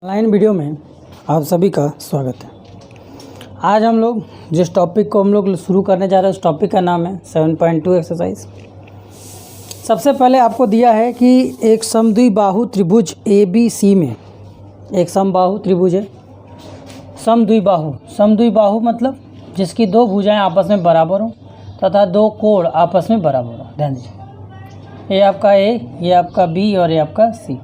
Online video में आप सभी का स्वागत है। आज हम लोग जिस टॉपिक को हम लोग शुरू करने जा रहे हैं उस टॉपिक का नाम है 7.2 एक्सरसाइज। सबसे पहले आपको दिया है कि एक समद्विबाहु त्रिभुज ABC में एक समबाहु त्रिभुज है। समद्विबाहु मतलब जिसकी दो भुजाएं आपस में बराबर हों तथा दो कोण आपस में बराबर हों। ध्यान दीजिए, ये आपका A, ये आपका B और ये आपका C।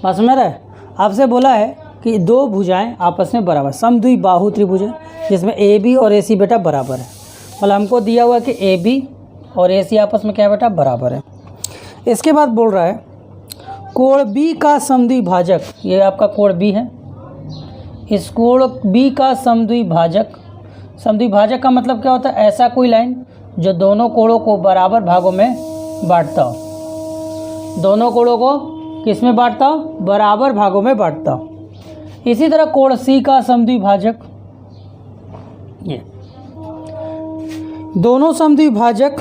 बात समझ रहा है? आपसे बोला है कि दो भुजाएं आपस में बराबर, समद्विबाहु त्रिभुज है जिसमें AB और AC बेटा बराबर है। मतलब हमको दिया हुआ है कि AB और AC आपस में क्या बेटा बराबर है। इसके बाद बोल रहा है कोण B का समद्विभाजक, ये आपका कोण B है, इस कोण B का समद्विभाजक का मतलब क्या होता है? ऐसा कोई लाइन जो दोनों कोणों को बराबर भागों में बांटता हो, दोनों कोणों को किस में बांटता हो? बराबर भागों में बांटता हो। इसी तरह कोण C का समद्विभाजक, ये दोनों समद्विभाजक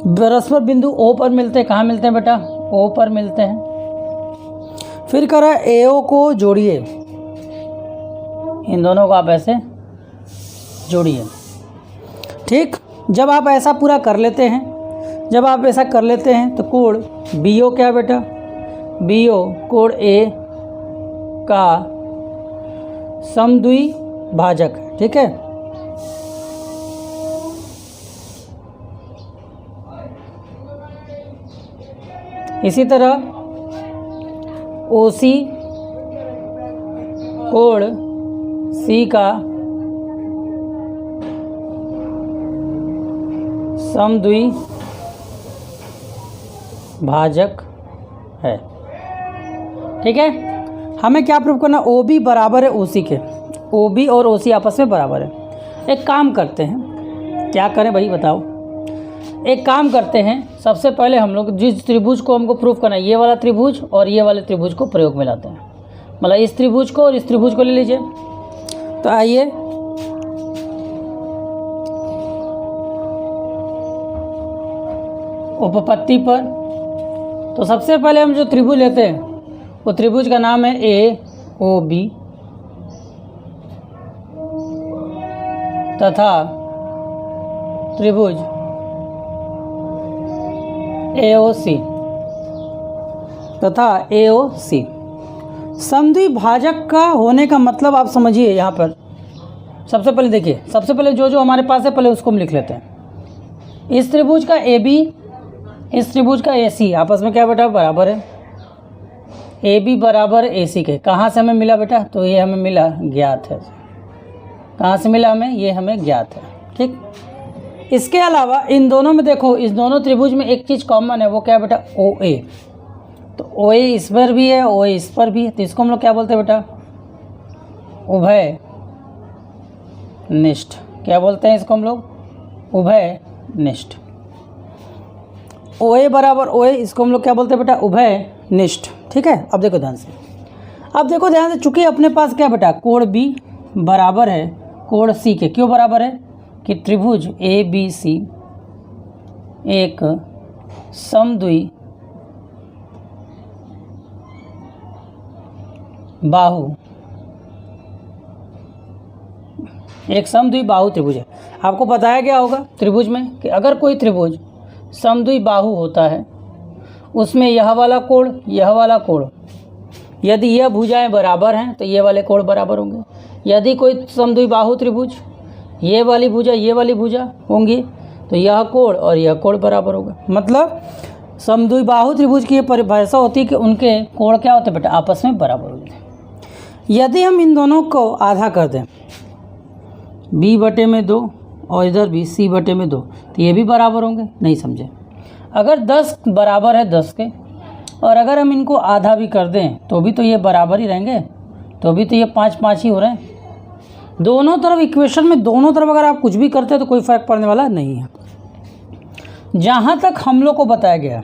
परस्पर बिंदु O पर मिलते हैं। कहाँ मिलते हैं बेटा? O पर मिलते हैं। फिर करा AO को जोड़िए, इन दोनों को आप ऐसे जोड़िए। ठीक, जब आप ऐसा पूरा कर लेते हैं, तो कोण BO क्या बेटा? BO कोण A का समद्विभाजक है। ठीक है, इसी तरह OC कोण C का समद्विभाजक है। ठीक है, हमें क्या प्रूव करना? OB बराबर है OC के, OB और OC आपस में बराबर है। एक काम करते हैं, क्या करें भाई बताओ? एक काम करते हैं, सबसे पहले हम लोग जिस त्रिभुज को हमको प्रूफ करना है, ये वाला त्रिभुज और ये वाले त्रिभुज को प्रयोग में लाते हैं। मतलब इस त्रिभुज को और इस त्रिभुज को ले लीजिए। तो आइए उपपत्ति पर। तो सबसे पहले हम जो त्रिभुज लेते हैं वो त्रिभुज का नाम है AOB तथा त्रिभुज AOC तथा AOC। समद्विभाजक का होने का मतलब आप समझिए। यहाँ पर सबसे पहले देखिए, सबसे पहले जो हमारे पास है पहले उसको हम लिख लेते हैं। इस त्रिभुज का AB, इस त्रिभुज का AC आपस में क्या बेटा बराबर है। AB बराबर AC के। कहाँ से हमें मिला बेटा? तो ये हमें मिला, ज्ञात है। कहाँ से मिला हमें? ये हमें ज्ञात है। ठीक, इसके अलावा इन दोनों में देखो, इस दोनों त्रिभुज में एक चीज़ कॉमन है, वो क्या बेटा? OA। तो OA इस पर भी है, OA इस पर भी है, तो इसको हम लोग क्या बोलते हैं बेटा? उभय निष्ठ। क्या बोलते हैं इसको हम लोग? उभय निष्ठ। OA बराबर OA, इसको हम लोग क्या बोलते हैं बेटा? उभय निष्ठ। ठीक है, अब देखो ध्यान से, चूंकि अपने पास क्या बेटा? कोण B बराबर है कोण C के। क्यों बराबर है? कि त्रिभुज ABC एक समद्विबाहु त्रिभुज है। आपको बताया गया होगा त्रिभुज में कि अगर कोई त्रिभुज समद्विबाहु होता है, उसमें यह वाला कोण, यदि यह भुजाएं बराबर हैं तो ये वाले कोण बराबर होंगे। यदि कोई समद्विबाहु त्रिभुज, ये वाली भुजा होंगी तो यह कोण और यह कोण बराबर होगा। मतलब समद्विबाहु त्रिभुज की ये परिभाषा होती है कि उनके कोण क्या होते हैं बेटा? आपस में बराबर होते हैं। यदि हम इन दोनों को आधा कर दें, B/2 और इधर भी C/2, तो ये भी बराबर होंगे। नहीं समझे? अगर 10 बराबर है 10 के, और अगर हम इनको आधा भी कर दें तो भी तो ये बराबर ही रहेंगे, तो भी तो ये 5-5 ही हो रहे हैं। दोनों तरफ इक्वेशन में, दोनों तरफ अगर आप कुछ भी करते हैं तो कोई फ़र्क पड़ने वाला नहीं है। जहाँ तक हम लोग को बताया गया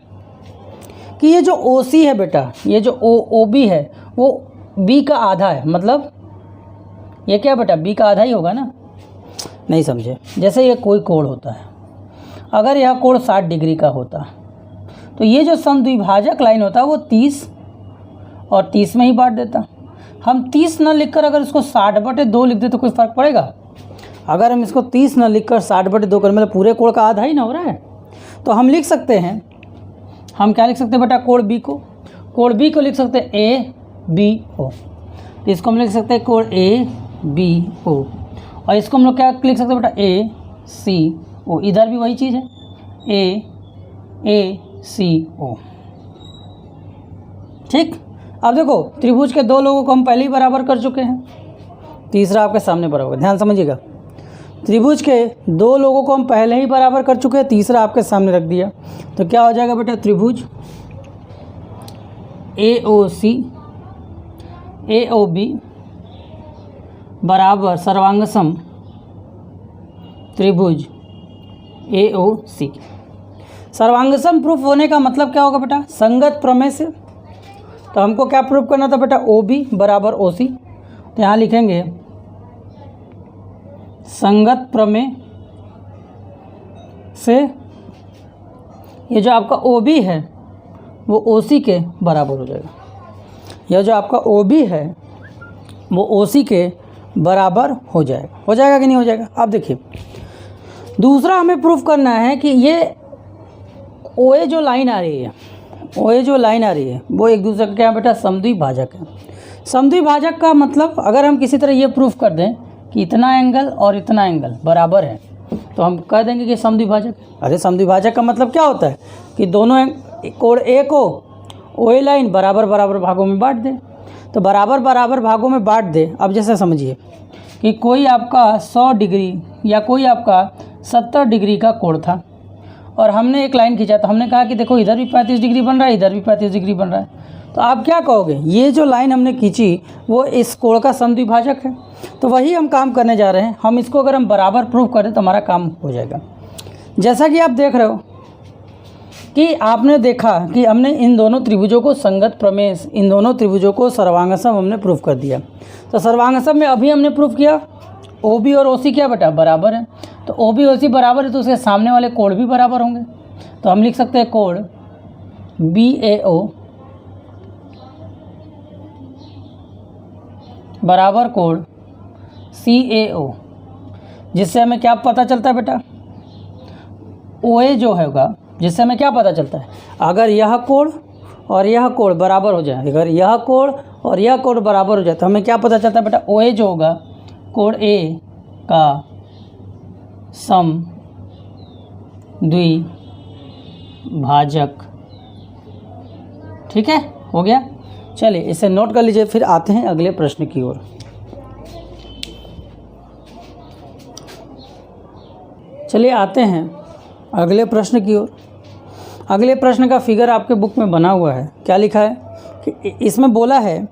कि ये जो OC है बेटा, ये जो OB है वो B का आधा है। मतलब ये क्या बेटा? B का आधा ही होगा ना। नहीं समझे? जैसे ये कोई कोण होता है, अगर यह कोण 60 डिग्री का होता तो ये जो समद्विभाजक लाइन होता है वो 30 और 30 में ही बांट देता। हम 30 न लिखकर अगर इसको 60/2 लिख दे तो कोई फ़र्क पड़ेगा? अगर हम इसको 30 न लिखकर 60/2 कर मतलब पूरे कोण का आधा ही ना हो रहा है। तो हम लिख सकते हैं, हम क्या लिख सकते हैं बेटा, कोण बी को, कोण बी को लिख सकते हैं ABO। तो इसको हम लिख सकते हैं कोण ABO, और इसको हम लोग क्या लिख सकते हैं बेटा, ACO। इधर भी वही चीज़ है, ACO। ठीक। अब देखो त्रिभुज के 2 लोगों को हम पहले ही बराबर कर चुके हैं, तीसरा आपके सामने बराबर। ध्यान समझिएगा, त्रिभुज के 2 लोगों को हम पहले ही बराबर कर चुके हैं, तीसरा आपके सामने रख दिया। तो क्या हो जाएगा बेटा, त्रिभुज AOC AOB बराबर सर्वांगसम त्रिभुज AOC। सर्वांगसम प्रूफ होने का मतलब क्या होगा बेटा, संगत प्रमेय से। तो हमको क्या प्रूफ करना था बेटा, OB बराबर OC। तो यहाँ लिखेंगे संगत प्रमेय से ये जो आपका OB है वो OC के बराबर हो जाएगा। यह जो आपका OB है वो OC के बराबर हो जाएगा कि नहीं हो जाएगा? अब देखिए दूसरा हमें प्रूफ करना है कि ये OA जो लाइन आ रही है, OA जो लाइन आ रही है वो एक दूसरे का क्या बेटा, समद्विभाजक है। समद्विभाजक का मतलब अगर हम किसी तरह ये प्रूफ कर दें कि इतना एंगल और इतना एंगल बराबर है तो हम कह देंगे कि समद्विभाजक है। अरे समद्विभाजक का मतलब क्या होता है कि दोनों कोण A को OA लाइन बराबर बराबर भागों में बांट दे। तो बराबर बराबर भागों में बांट दे। अब जैसे समझिए कि कोई आपका 100 डिग्री या कोई आपका 70 डिग्री का कोण था और हमने एक लाइन खींचा, तो हमने कहा कि देखो इधर भी 35 डिग्री बन रहा है, इधर भी 35 डिग्री बन रहा है। तो आप क्या कहोगे, ये जो लाइन हमने खींची वो इस कोण का समद्विभाजक है। तो वही हम काम करने जा रहे हैं। हम इसको अगर हम बराबर प्रूफ करें तो हमारा काम हो जाएगा। जैसा कि आप देख रहे हो कि आपने देखा कि हमने इन दोनों त्रिभुजों को संगत प्रमेय, इन दोनों त्रिभुजों को सर्वांगसम हमने प्रूफ कर दिया। तो सर्वांगसम में अभी हमने प्रूफ किया OB और OC क्या बेटा, बराबर है। तो OB OC बराबर है तो उसके सामने वाले कोण भी बराबर होंगे। तो हम लिख सकते हैं कोण BAO बराबर कोण CAO, जिससे हमें क्या पता चलता है बेटा, OA जो होगा, जिससे हमें क्या पता चलता है, अगर यह कोण और यह कोण बराबर हो जाए, अगर यह कोण और यह कोण बराबर हो जाए तो हमें क्या पता चलता है बेटा, OA जो होगा कोण A का समद्विभाजक। ठीक है, हो गया। चलिए इसे नोट कर लीजिए, फिर आते हैं अगले प्रश्न की ओर। चलिए आते हैं अगले प्रश्न की ओर। अगले प्रश्न का फिगर आपके बुक में बना हुआ है। क्या लिखा है कि इसमें बोला है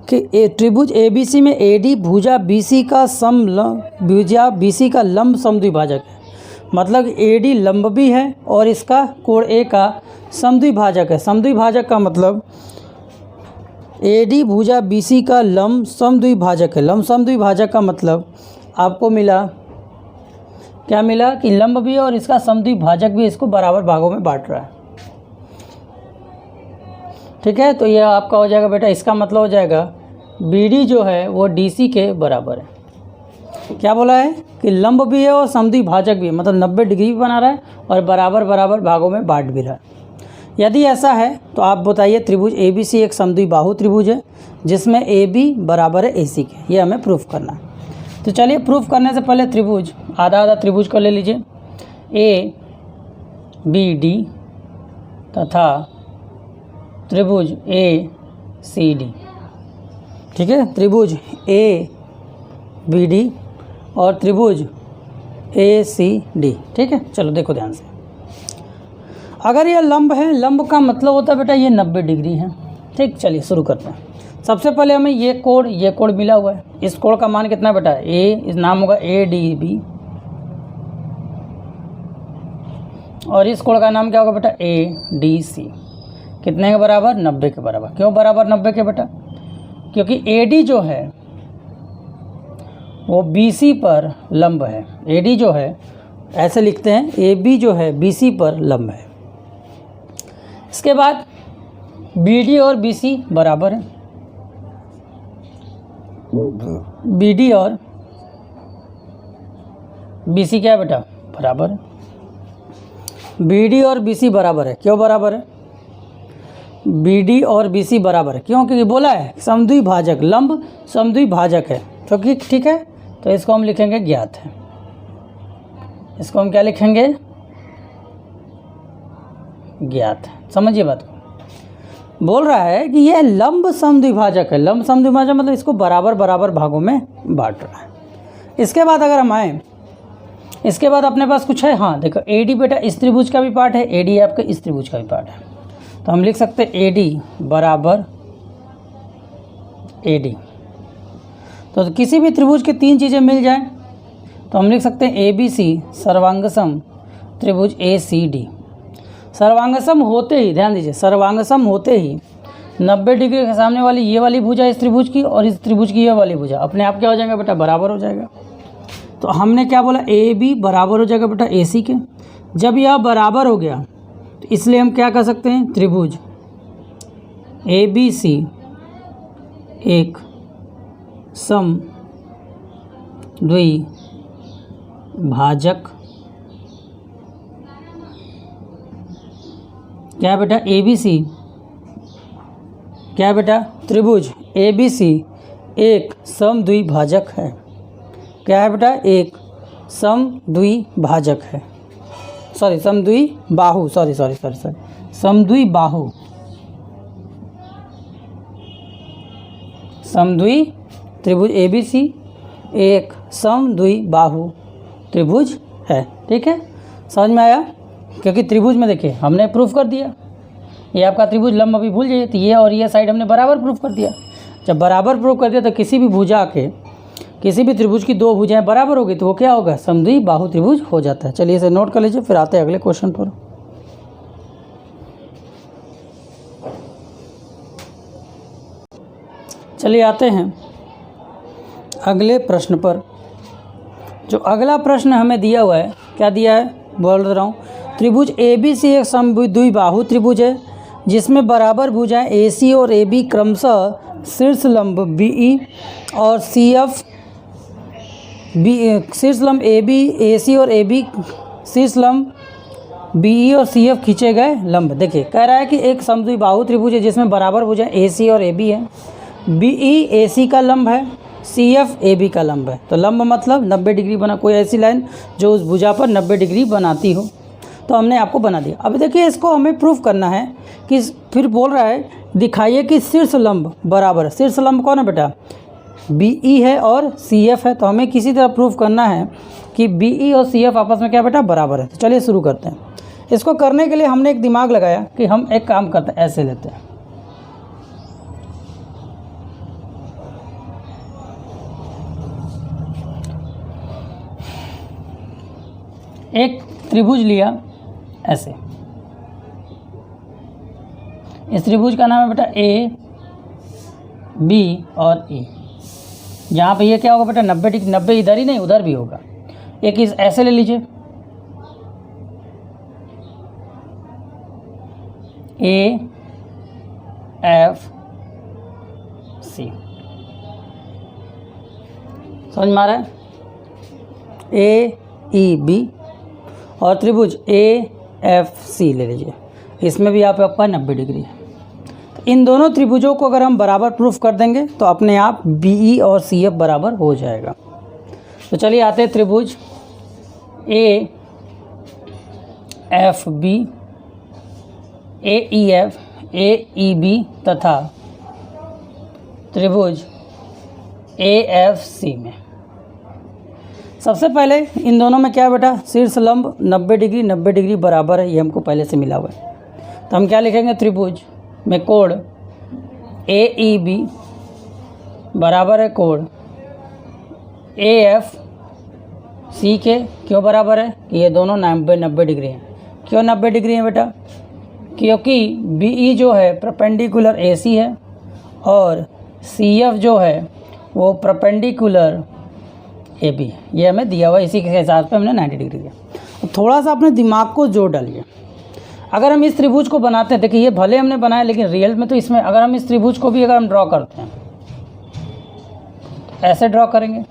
कि त्रिभुज ABC में AD भुजा BC का लंब समद्विभाजक है। मतलब AD लंब भी है और इसका कोण A का समद्विभाजक है। समद्विभाजक का मतलब AD भुजा BC का लंब समद्विभाजक है। लंब समद्विभाजक का मतलब आपको मिला, क्या मिला कि लंब भी है और इसका समद्विभाजक भी, इसको बराबर भागों में बांट रहा है। ठीक है, तो यह आपका हो जाएगा बेटा, इसका मतलब हो जाएगा BD जो है वो DC के बराबर है। क्या बोला है कि लंब भी है और समद्विभाजक भी है, मतलब 90 डिग्री भी बना रहा है और बराबर बराबर भागों में बांट भी रहा है। यदि ऐसा है तो आप बताइए त्रिभुज ABC एक समद्विबाहु त्रिभुज है जिसमें AB बराबर है AC के। ये हमें प्रूफ करना है। तो चलिए प्रूफ करने से पहले त्रिभुज आधा आधा त्रिभुज को ले लीजिए, ABD तथा त्रिभुज ACD। ठीक है, त्रिभुज ABD और त्रिभुज ACD। ठीक है, चलो देखो ध्यान से। अगर ये लंब है, लंब का मतलब होता है बेटा ये 90 डिग्री है। ठीक, चलिए शुरू करते हैं। सबसे पहले हमें ये कोण मिला हुआ है। इस कोण का मान कितना बेटा, इस नाम होगा ADB और इस कोण का नाम क्या होगा बेटा, ADC। कितने के बराबर, 90 के बराबर। क्यों बराबर 90 के बेटा, क्योंकि AD जो है वो BC पर लंब है। AD जो है, ऐसे लिखते हैं, AB जो है BC पर लंब है। इसके बाद BD और BC बराबर है। बी डी और बी सी क्या है बेटा, बराबर है। बी डी और बी सी बराबर है, क्यों बराबर है? बी डी और बी सी बराबर है क्यों? क्योंकि बोला है समद्विभाजक, लंब समद्विभाजक है, तो ठीक है। तो इसको हम लिखेंगे ज्ञात है। इसको हम क्या लिखेंगे? ज्ञात है। समझिए बात को। बोल रहा है कि यह लंब समद्विभाजक है। लंब समद्विभाजक मतलब इसको बराबर बराबर भागों में बांट रहा है। इसके बाद अगर हम आए, इसके बाद अपने पास कुछ है। हाँ देखो, ए डी बेटा इस त्रिभुज का भी पार्ट है, ए डी आपका इस त्रिभुज का भी पार्ट है। तो हम लिख सकते हैं ए डी बराबर ए डी। तो किसी भी त्रिभुज के तीन चीज़ें मिल जाएं तो हम लिख सकते हैं ए बी सी सर्वांगसम त्रिभुज ए सी डी। सर्वांगसम होते ही, ध्यान दीजिए, सर्वांगसम होते ही 90 डिग्री के सामने वाली ये वाली भुजा इस त्रिभुज की और इस त्रिभुज की ये वाली भुजा अपने आप क्या हो जाएगा बेटा, बराबर हो जाएगा। तो हमने क्या बोला, ए बी बराबर हो जाएगा बेटा ए सी के। जब यह बराबर हो गया तो इसलिए हम क्या कर सकते हैं, त्रिभुज ए बी सी एक समद्विभाजक क्या बेटा, ए बी सी क्या बेटा, त्रिभुज ए बी सी एक समद्विभाजक है। क्या है बेटा, एक समद्विभाजक है। सॉरी समद्विबाहु, सॉरी समद्विबाहु, त्रिभुज ए बी सी एक समद्विबाहु त्रिभुज है। ठीक है, समझ में आया? क्योंकि त्रिभुज में देखिए हमने प्रूफ कर दिया, ये आपका त्रिभुज लंब अभी भूल जाइए, तो ये और ये साइड हमने बराबर प्रूफ कर दिया। जब बराबर प्रूफ कर दिया तो किसी भी भुजा के, किसी भी त्रिभुज की दो भुजाएं बराबर होगी तो वो क्या होगा, समद्विबाहु त्रिभुज हो जाता है। चलिए इसे नोट कर लीजिए, फिर आते हैं अगले क्वेश्चन पर। चलिए आते हैं अगले प्रश्न पर। जो अगला प्रश्न हमें दिया हुआ है, क्या दिया है, बोल रहा हूँ, त्रिभुज ए बी सी एक समद्विबाहु त्रिभुज है जिसमें बराबर भुजाएं ए सी और ए बी क्रमशः शीर्ष लंब बी ई और सी एफ शीर्ष लंब ए बी, ए सी और ए बी शीर्ष लंब बी ई और सी एफ खींचे गए लंब। देखिए कह रहा है कि एक समद्विबाहु त्रिभुज है जिसमें बराबर भुजाएं ए सी और ए बी है, बी ई ए सी का लंब है, सी एफ ए बी का लंब है। तो लंब मतलब 90 डिग्री बना, कोई ऐसी लाइन जो उस भुजा पर 90 डिग्री बनाती हो। तो हमने आपको बना दिया। अब देखिए इसको हमें प्रूफ करना है कि, फिर बोल रहा है दिखाइए कि शीर्ष लंब बराबर है। शीर्ष लंब कौन है बेटा, बी ई है और सी एफ है। तो हमें किसी तरह प्रूफ करना है कि बी ई और सी एफ आपस में क्या बेटा, बराबर है। तो चलिए शुरू करते हैं। इसको करने के लिए हमने एक दिमाग लगाया कि हम एक काम करते हैं, ऐसे लेते हैं, एक त्रिभुज लिया ऐसे, इस त्रिभुज का नाम है बेटा ए बी और ई। यहाँ पे ये क्या होगा बेटा, 90 डिग्री, 90 इधर ही नहीं उधर भी होगा। एक इस ऐसे ले लीजिए, ए एफ सी, समझ में आ रहा है, ए ई बी और त्रिभुज ए एफ सी ले लीजिए, इसमें भी आपका 90 डिग्री है। इन दोनों त्रिभुजों को अगर हम बराबर प्रूफ कर देंगे तो अपने आप बी ई और सी एफ बराबर हो जाएगा। तो चलिए आते हैं त्रिभुज A F B, A E F, A E B तथा त्रिभुज ए एफ सी में। सबसे पहले इन दोनों में क्या है बेटा, शीर्ष लंब 90 डिग्री 90 डिग्री बराबर है, ये हमको पहले से मिला हुआ है। तो हम क्या लिखेंगे, त्रिभुज में कोण ए ई बी बराबर है कोण ए एफ सी के। क्यों बराबर है, कि ये दोनों 90 डिग्री हैं। क्यों 90 डिग्री है बेटा, क्योंकि बी ई जो है परपेंडिकुलर ए सी है और सी एफ जो है वो परपेंडिकुलर ए बी है। ये हमें दिया हुआ, इसी के हिसाब से हमने 90 डिग्री दिया। तो थोड़ा सा अपने दिमाग को जोड़ डालिए। अगर हम इस त्रिभुज को बनाते हैं, देखिए ये भले हमने बनाया लेकिन रियल में तो इसमें अगर हम इस त्रिभुज को भी अगर हम ड्रॉ करते हैं ऐसे ड्रॉ करेंगे,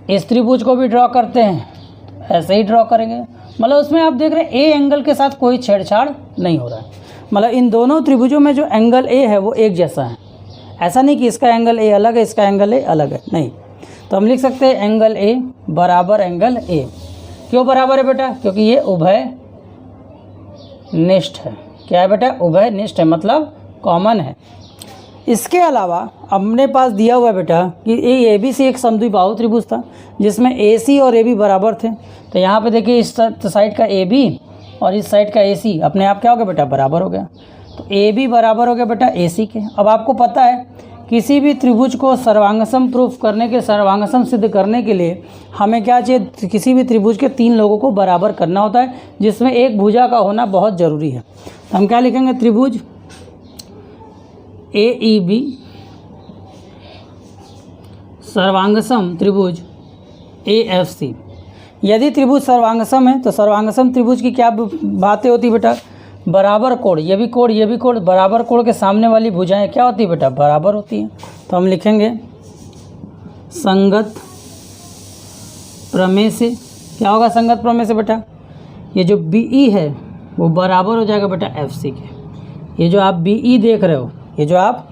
इस त्रिभुज को भी ड्रॉ करते हैं ऐसे ही ड्रॉ करेंगे। मतलब उसमें आप देख रहे हैं ए एंगल के साथ कोई छेड़छाड़ नहीं हो रहा है। मतलब इन दोनों त्रिभुजों में जो एंगल ए है वो एक जैसा है, ऐसा नहीं कि इसका एंगल ए अलग है इसका एंगल ए अलग है, नहीं। तो हम लिख सकते हैं एंगल ए बराबर एंगल ए। क्यों बराबर है बेटा? क्योंकि ये उभय निष्ठ है। क्या है बेटा? उभय निष्ठ है, मतलब कॉमन है। इसके अलावा अपने पास दिया हुआ है बेटा कि ए बी सी एक समद्विबाहु त्रिभुज था जिसमें ए सी और ए बी बराबर थे। तो यहाँ पे देखिए इस साइड का ए बी और इस साइड का ए सी अपने आप क्या हो गया बेटा? बराबर हो गया। तो ए बी बराबर हो गया बेटा ए सी के। अब आपको पता है किसी भी त्रिभुज को सर्वांगसम प्रूफ करने के, सर्वांगसम सिद्ध करने के लिए हमें क्या चाहिए? किसी भी त्रिभुज के 3 लोगों को बराबर करना होता है, जिसमें एक भुजा का होना बहुत ज़रूरी है। तो हम क्या लिखेंगे? त्रिभुज ए ई बी सर्वांगसम त्रिभुज ए एफ सी। यदि त्रिभुज सर्वांगसम है तो सर्वांगसम त्रिभुज की क्या बातें होती बेटा? बराबर कोण, ये भी कोण ये भी कोण, बराबर कोण के सामने वाली भुजाएं क्या होती है बेटा? बराबर होती हैं। तो हम लिखेंगे संगत प्रमेय से। क्या होगा संगत प्रमेय से बेटा? ये जो बी ई है वो बराबर हो जाएगा बेटा एफ सी के। ये जो आप बी ई देख रहे हो, ये जो आप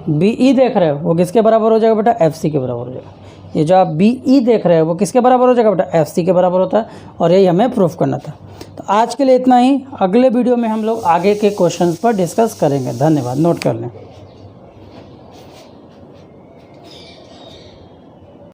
बी ई देख रहे हो वो किसके बराबर हो जाएगा बेटा? एफ सी के बराबर हो जाएगा। ये जो आप बी ई देख रहे हो वो किसके बराबर हो जाएगा बेटा? एफ सी के बराबर होता है। और यही हमें प्रूफ करना था। तो आज के लिए इतना ही। अगले वीडियो में हम लोग आगे के क्वेश्चंस पर डिस्कस करेंगे। धन्यवाद। नोट कर लें।